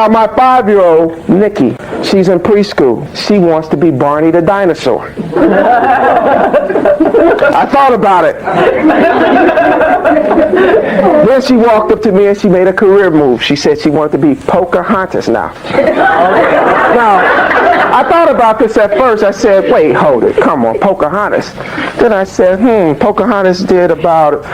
Now my 5-year-old, Nikki, she's in preschool. She wants to be Barney the dinosaur. I thought about it. Then she walked up to me and she made a career move. She said she wanted to be Pocahontas now. Now, I thought about this at first. I said, wait, hold it. Come on, Pocahontas. Then I said, Pocahontas did about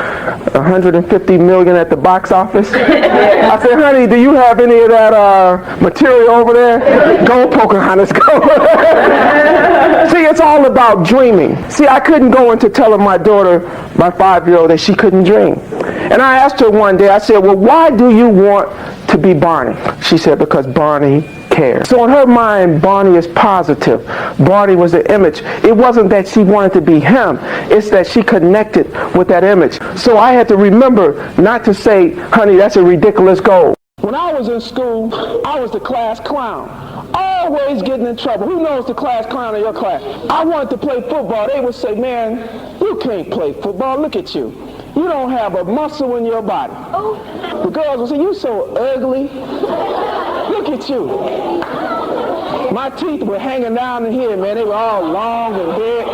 150 million at the box office. I said, honey, do you have any of that material over there? Go, Pocahontas, go. See, it's all about dreaming. See, I couldn't go into telling my daughter, my 5-year-old, that she couldn't dream. And I asked her one day, I said, well, why do you want to be Barney? She said, because Barney cares. So in her mind, Barney is positive. Barney was the image. It wasn't that she wanted to be him. It's that she connected with that image. So I had to remember not to say, honey, that's a ridiculous goal. When I was in school, I was the class clown. Always getting in trouble. Who knows the class clown in your class? I wanted to play football. They would say, man, you can't play football. Look at you. You don't have a muscle in your body. The girls would say, you so ugly. Look at you. My teeth were hanging down in here, man. They were all long and big.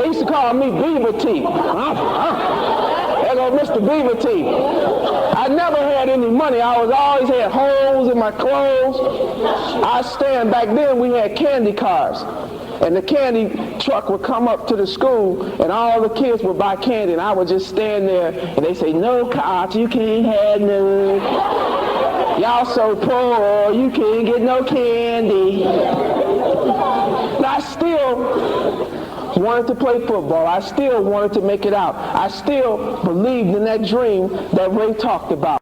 They used to call me Beaver Teeth. There goes Mr. Beaver Teeth. I never had any money. I always had holes in my clothes. I stand back then, we had candy cars. And the candy truck would come up to the school, and all the kids would buy candy, and I would just stand there, and they say, no, Cox, you can't have none. Y'all so poor, you can't get no candy. And I still wanted to play football. I still wanted to make it out. I still believed in that dream that Ray talked about.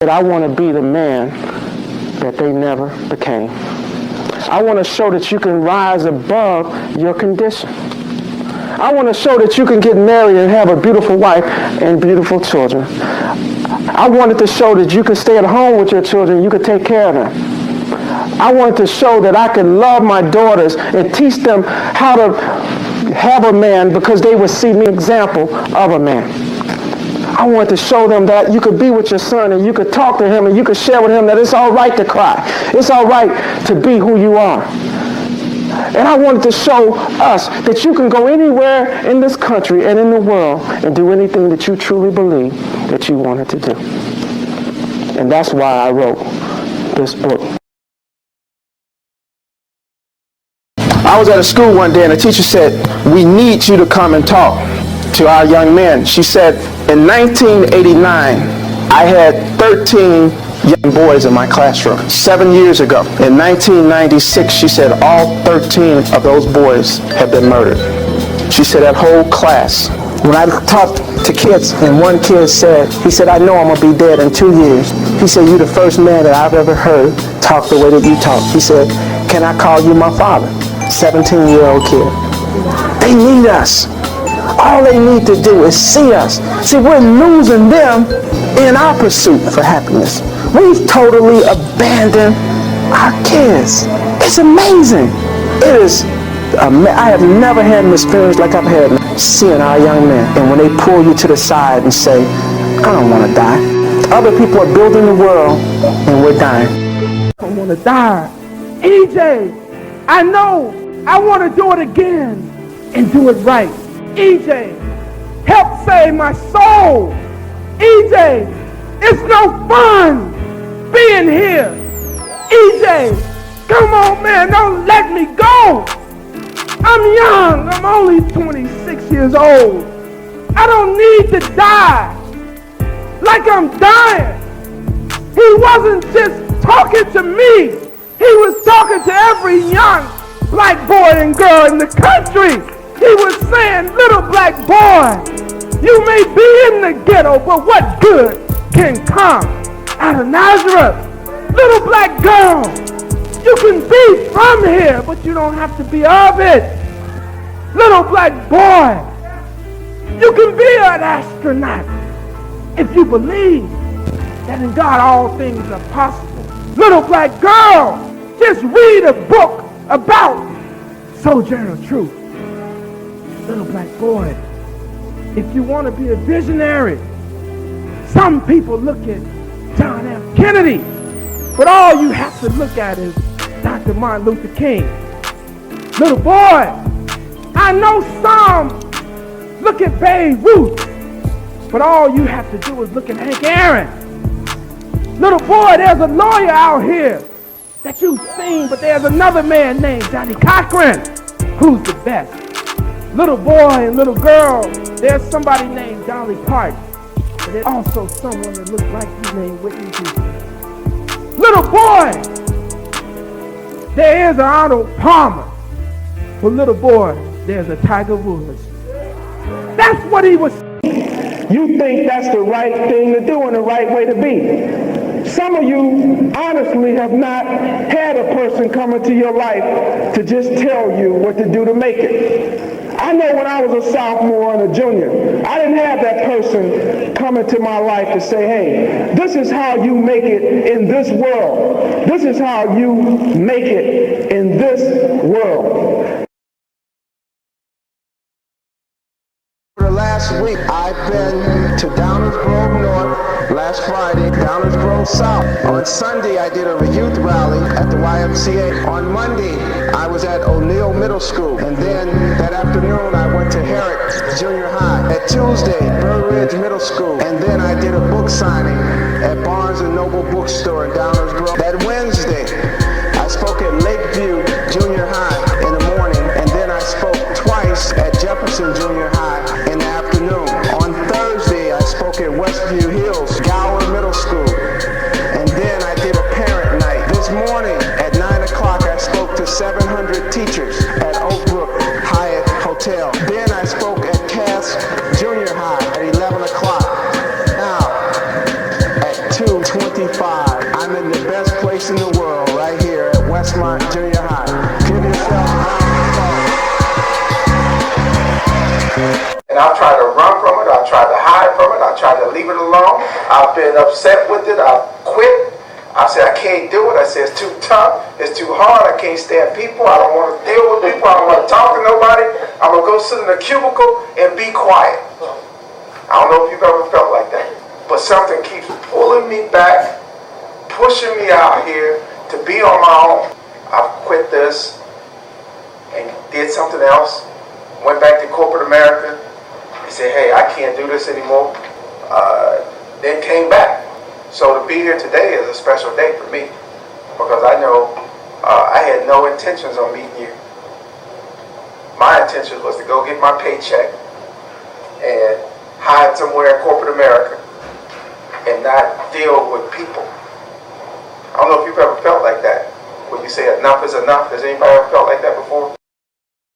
That I want to be the man that they never became. I want to show that you can rise above your condition. I want to show that you can get married and have a beautiful wife and beautiful children. I wanted to show that you can stay at home with your children, you can take care of them. I wanted to show that I can love my daughters and teach them how to have a man because they would see me example of a man. I wanted to show them that you could be with your son and you could talk to him and you could share with him that it's all right to cry. It's all right to be who you are. And I wanted to show us that you can go anywhere in this country and in the world and do anything that you truly believe that you wanted to do. And that's why I wrote this book. I was at a school one day and a teacher said, we need you to come and talk to our young men. She said, in 1989, I had 13 young boys in my classroom. 7 years ago, in 1996, she said all 13 of those boys have been murdered. She said that whole class. When I talked to kids, and one kid said, he said, I know I'm going to be dead in 2 years. He said, you're the first man that I've ever heard talk the way that you talk. He said, can I call you my father? 17-year-old kid. They need us. All they need to do is see us. See, we're losing them in our pursuit for happiness. We've totally abandoned our kids. It's amazing. It is. I have never had an experience like I've had seeing our young men. And when they pull you to the side and say, I don't want to die. Other people are building the world and we're dying. I don't want to die. EJ, I know I want to do it again and do it right. EJ, help save my soul. EJ, it's no fun being here. EJ, come on, man, don't let me go. I'm young. I'm only 26 years old. I don't need to die like I'm dying. He wasn't just talking to me. He was talking to every young black boy and girl in the country. He was saying, little black boy, you may be in the ghetto, but what good can come out of Nazareth? Little black girl, you can be from here, but you don't have to be of it. Little black boy, you can be an astronaut if you believe that in God all things are possible. Little black girl, just read a book about Sojourner Truth. Little black boy, if you want to be a visionary, some people look at John F. Kennedy But all you have to look at is Dr. Martin Luther King. Little boy, I know some look at Babe Ruth, but all you have to do is look at Hank Aaron. Little boy, there's a lawyer out here that you've seen, but there's another man named Johnny Cochran who's the best. Little boy and little girl, there's somebody named Dolly Parton, but there's also someone that looks like you named Whitney Houston. Little boy, there is an Arnold Palmer. For little boy, there's a Tiger Woods. That's what he was saying. You think that's the right thing to do and the right way to be. Some of you honestly have not had a person come into your life to just tell you what to do to make it. I know when I was a sophomore and a junior, I didn't have that person come into my life to say, hey, this is how you make it in this world. This is how you make it in this world. For the last week, I've been to Downers Grove North, last Friday, Downers Grove South. On Sunday, I did a youth rally at the YMCA. On Monday, I was at O'Neill Middle School. And then that afternoon, I went to Herrick Junior High. At Tuesday, Burr Ridge Middle School. And then I did a book signing at Barnes & Noble Bookstore in Downers Grove. That Wednesday, I spoke at Lakeview Junior High in the morning. And then I spoke twice at Jefferson Junior High in the afternoon. On Thursday, I spoke at Westview Hills, Gower Middle School. And then I did a parent night. This morning at 9 o'clock, I spoke to 700 teachers at Oakbrook Hyatt Hotel. Then I spoke at Cass Junior High at 11 o'clock. Now, at 2:25, I'm in the best place in the world right here at Westmont Junior High. Give yourself a round of applause. And I've tried to run from it, I've tried to hide from it, I've tried to leave it alone. I've been upset with it, I've quit. I said I can't do it, I said it's too tough, it's too hard, I can't stand people, I don't want to deal with people, I don't want to talk to nobody. I'm going to go sit in a cubicle and be quiet. I don't know if you've ever felt like that. But something keeps pulling me back, pushing me out here to be on my own. I've quit this and did something else, went back to corporate America. Said, hey, I can't do this anymore. Then came back. So to be here today is a special day for me because I know I had no intentions on meeting you. My intention was to go get my paycheck and hide somewhere in corporate America and not deal with people. I don't know if you've ever felt like that. When you say enough is enough, has anybody ever felt like that